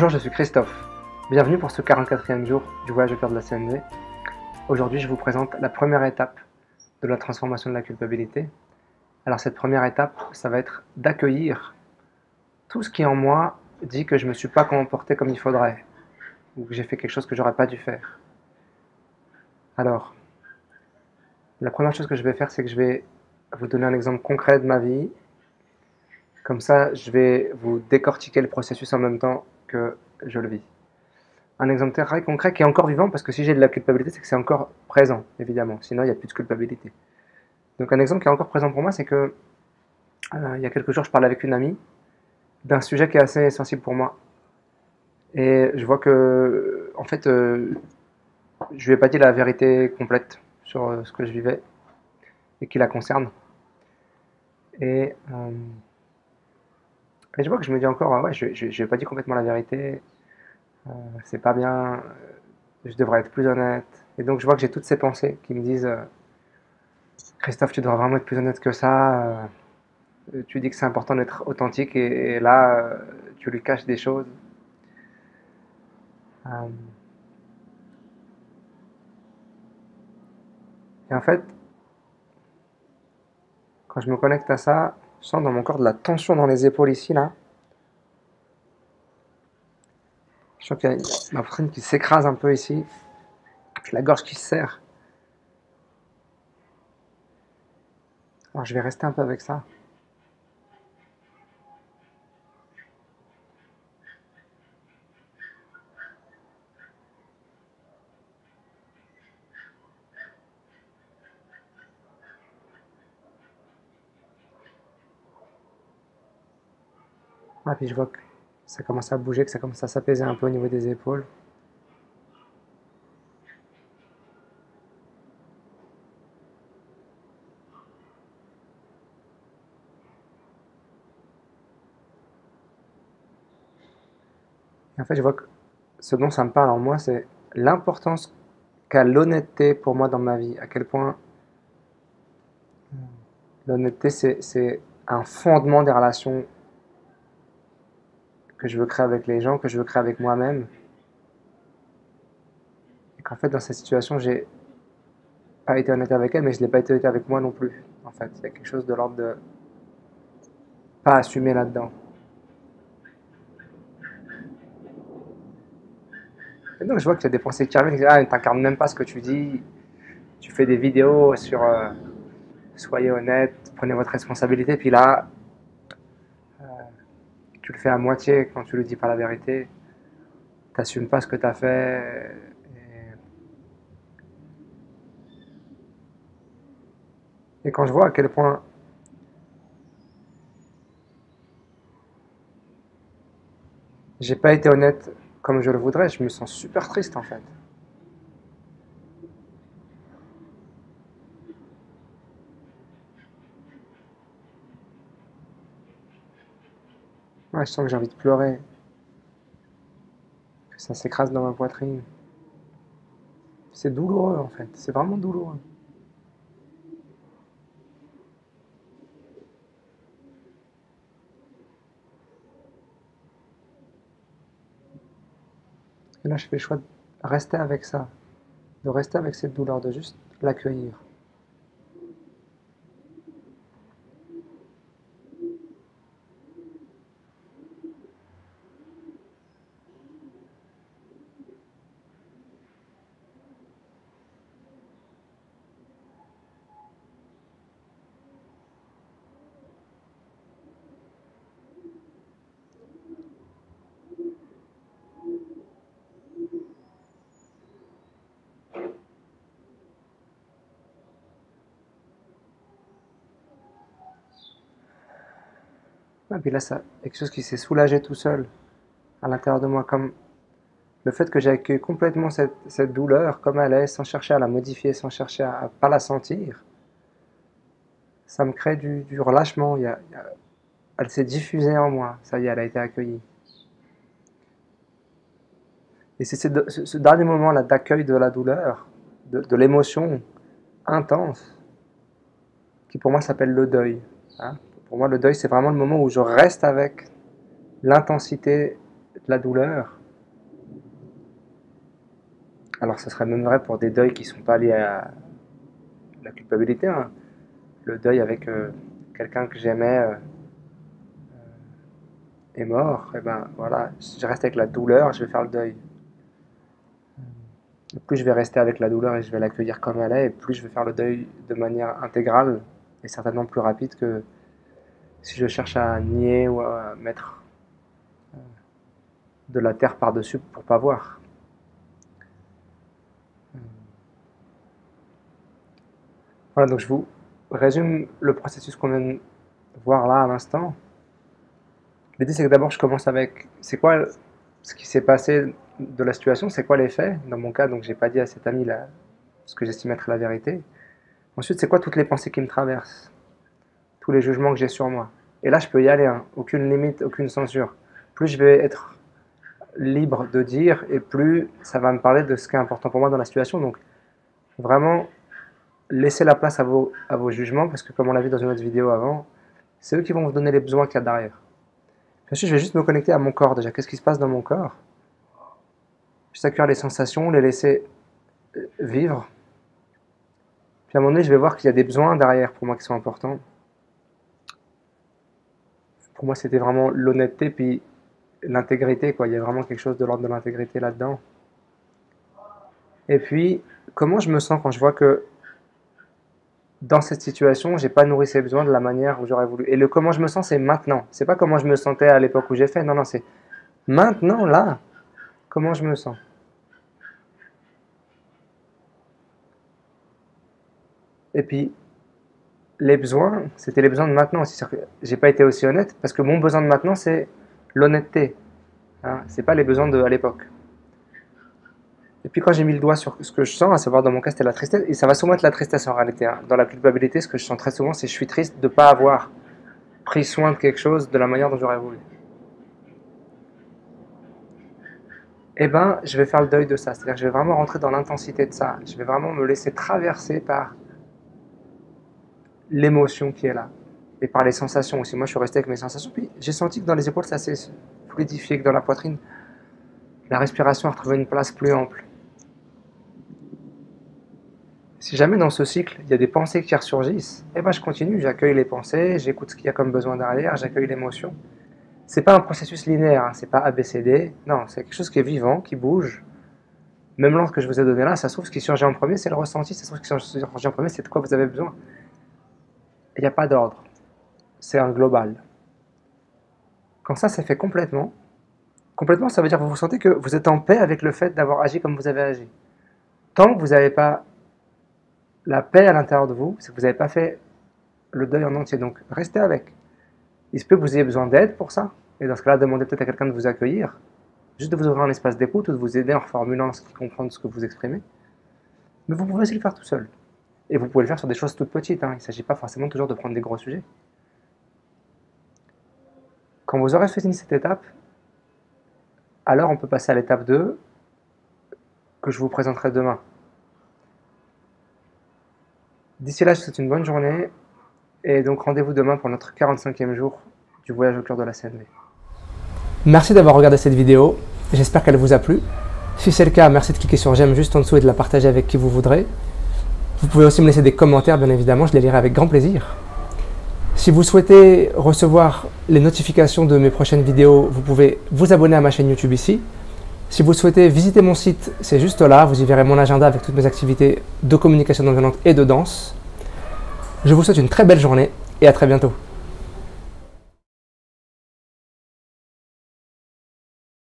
Bonjour, je suis Christophe. Bienvenue pour ce 44e jour du voyage au cœur de la CNV. Aujourd'hui, je vous présente la première étape de la transformation de la culpabilité. Alors cette première étape, ça va être d'accueillir tout ce qui en moi dit que je ne me suis pas comporté comme il faudrait, ou que j'ai fait quelque chose que j'aurais pas dû faire. Alors, la première chose que je vais faire, c'est que je vais vous donner un exemple concret de ma vie. Comme ça, je vais vous décortiquer le processus en même temps que je le vis. Un exemple très concret qui est encore vivant, parce que si j'ai de la culpabilité, c'est que c'est encore présent, évidemment. Sinon, il n'y a plus de culpabilité. Donc un exemple qui est encore présent pour moi, c'est que il y a quelques jours, je parlais avec une amie d'un sujet qui est assez sensible pour moi. Et je vois que, en fait, je lui ai pas dit la vérité complète sur ce que je vivais et qui la concerne. Et, euh, et je vois que je me dis encore, ah ouais, je lui ai pas dit complètement la vérité, c'est pas bien, je devrais être plus honnête. Et donc je vois que j'ai toutes ces pensées qui me disent, Christophe, tu devrais vraiment être plus honnête que ça. Tu dis que c'est important d'être authentique et là, tu lui caches des choses. Euh, et en fait, quand je me connecte à ça, je sens dans mon corps de la tension dans les épaules ici, là. Je sens qu'il y a ma poitrine qui s'écrase un peu ici, la gorge qui se serre. Alors je vais rester un peu avec ça. Ah, puis je vois que ça commence à bouger, que ça commence à s'apaiser un peu au niveau des épaules. Et en fait, je vois que ce dont ça me parle en moi, c'est l'importance qu'a l'honnêteté pour moi dans ma vie. À quel point l'honnêteté, c'est un fondement des relations que je veux créer avec les gens, que je veux créer avec moi-même. Et qu'en fait, dans cette situation, j'ai pas été honnête avec elle, mais je l'ai pas été honnête avec moi non plus. En fait, il y a quelque chose de l'ordre de pas assumer là-dedans. Et donc, je vois qu'il y a des pensées qui reviennent, qui disent, ah, t'incarnes même pas ce que tu dis. Tu fais des vidéos sur soyez honnête, prenez votre responsabilité, puis là, tu le fais à moitié quand tu le dis pas la vérité. T'assumes pas ce que t'as fait. Et quand je vois à quel point j'ai pas été honnête comme je le voudrais, je me sens super triste en fait. Ouais, je sens que j'ai envie de pleurer, que ça s'écrase dans ma poitrine. C'est douloureux en fait, c'est vraiment douloureux. Et là, je fais le choix de rester avec ça, de rester avec cette douleur, de juste l'accueillir. Et puis là, ça, quelque chose qui s'est soulagé tout seul à l'intérieur de moi, comme le fait que j'ai accueilli complètement cette douleur comme elle est, sans chercher à la modifier, sans chercher à pas la sentir, ça me crée du relâchement. Elle s'est diffusée en moi, ça y est, elle a été accueillie. Et c'est ce dernier moment-là d'accueil de la douleur, de l'émotion intense, qui pour moi s'appelle le deuil. Hein. Pour moi, le deuil, c'est vraiment le moment où je reste avec l'intensité de la douleur Alors ce serait même vrai pour des deuils qui ne sont pas liés à la culpabilité, hein. Le deuil avec quelqu'un que j'aimais est mort, et ben voilà, je reste avec la douleur, je vais faire le deuil. Et plus je vais rester avec la douleur et je vais l'accueillir comme elle est, et plus je vais faire le deuil de manière intégrale et certainement plus rapide que si je cherche à nier ou à mettre de la terre par-dessus pour pas voir. Voilà, donc je vous résume le processus qu'on vient de voir là à l'instant. L'idée, c'est que d'abord, je commence avec c'est quoi ce qui s'est passé de la situation, c'est quoi les faits. Dans mon cas, donc, j'ai pas dit à cet ami là, ce que j'estime être la vérité. Ensuite, c'est quoi toutes les pensées qui me traversent, tous les jugements que j'ai sur moi. Et là, je peux y aller, hein. Aucune limite, aucune censure. Plus je vais être libre de dire, et plus ça va me parler de ce qui est important pour moi dans la situation. Donc, vraiment, laissez la place à vos jugements, parce que comme on l'a vu dans une autre vidéo avant, c'est eux qui vont vous donner les besoins qu'il y a derrière. Puis ensuite, je vais juste me connecter à mon corps déjà. Qu'est-ce qui se passe dans mon corps? Juste accueillir les sensations, les laisser vivre. Puis à un moment donné, je vais voir qu'il y a des besoins derrière pour moi qui sont importants. Pour moi, c'était vraiment l'honnêteté puis l'intégrité, quoi. Il y a vraiment quelque chose de l'ordre de l'intégrité là-dedans. Et puis, comment je me sens quand je vois que dans cette situation, j'ai pas nourri ces besoins de la manière où j'aurais voulu. Et le comment je me sens, c'est maintenant. C'est pas comment je me sentais à l'époque où j'ai fait. Non, non, c'est maintenant, là, comment je me sens. Et puis, les besoins, c'était les besoins de maintenant aussi. J'ai pas été aussi honnête parce que mon besoin de maintenant, c'est l'honnêteté. Hein, c'est pas les besoins de à l'époque. Et puis quand j'ai mis le doigt sur ce que je sens, à savoir dans mon cas c'était la tristesse, et ça va souvent être la tristesse en réalité. Hein. Dans la culpabilité, ce que je sens très souvent, c'est que je suis triste de ne pas avoir pris soin de quelque chose de la manière dont j'aurais voulu. Eh ben, je vais faire le deuil de ça. C'est-à-dire que je vais vraiment rentrer dans l'intensité de ça. Je vais vraiment me laisser traverser par l'émotion qui est là. Et par les sensations aussi. Moi, je suis resté avec mes sensations. Puis j'ai senti que dans les épaules, ça s'est fluidifié, que dans la poitrine, la respiration a retrouvé une place plus ample. Si jamais dans ce cycle, il y a des pensées qui ressurgissent, eh ben je continue, j'accueille les pensées, j'écoute ce qu'il y a comme besoin derrière, j'accueille l'émotion. C'est pas un processus linéaire, hein, c'est pas ABCD, non, c'est quelque chose qui est vivant, qui bouge. Même l'ordre que je vous ai donné là, ça se trouve ce qui surgit en premier, c'est le ressenti, ça se trouve ce qui surgit en premier, c'est de quoi vous avez besoin. Il n'y a pas d'ordre, c'est un global. Quand ça c'est fait complètement, ça veut dire que vous sentez que vous êtes en paix avec le fait d'avoir agi comme vous avez agi. Tant que vous n'avez pas la paix à l'intérieur de vous, c'est que vous n'avez pas fait le deuil en entier. Donc, restez avec. Il se peut que vous ayez besoin d'aide pour ça. Et dans ce cas-là, demandez peut-être à quelqu'un de vous accueillir. Juste de vous ouvrir un espace d'écoute ou de vous aider en reformulant ce qui comprend ce que vous exprimez. Mais vous pouvez aussi le faire tout seul. Et vous pouvez le faire sur des choses toutes petites. Hein. Il ne s'agit pas forcément toujours de prendre des gros sujets. Quand vous aurez fini cette étape, alors on peut passer à l'étape 2 que je vous présenterai demain. D'ici là, je vous souhaite une bonne journée et donc rendez-vous demain pour notre 45e jour du voyage au cœur de la CNV. Merci d'avoir regardé cette vidéo, j'espère qu'elle vous a plu. Si c'est le cas, merci de cliquer sur j'aime juste en dessous et de la partager avec qui vous voudrez. Vous pouvez aussi me laisser des commentaires, bien évidemment, je les lirai avec grand plaisir. Si vous souhaitez recevoir les notifications de mes prochaines vidéos, vous pouvez vous abonner à ma chaîne YouTube ici. Si vous souhaitez visiter mon site, c'est juste là, vous y verrez mon agenda avec toutes mes activités de communication non violente et de danse. Je vous souhaite une très belle journée et à très bientôt.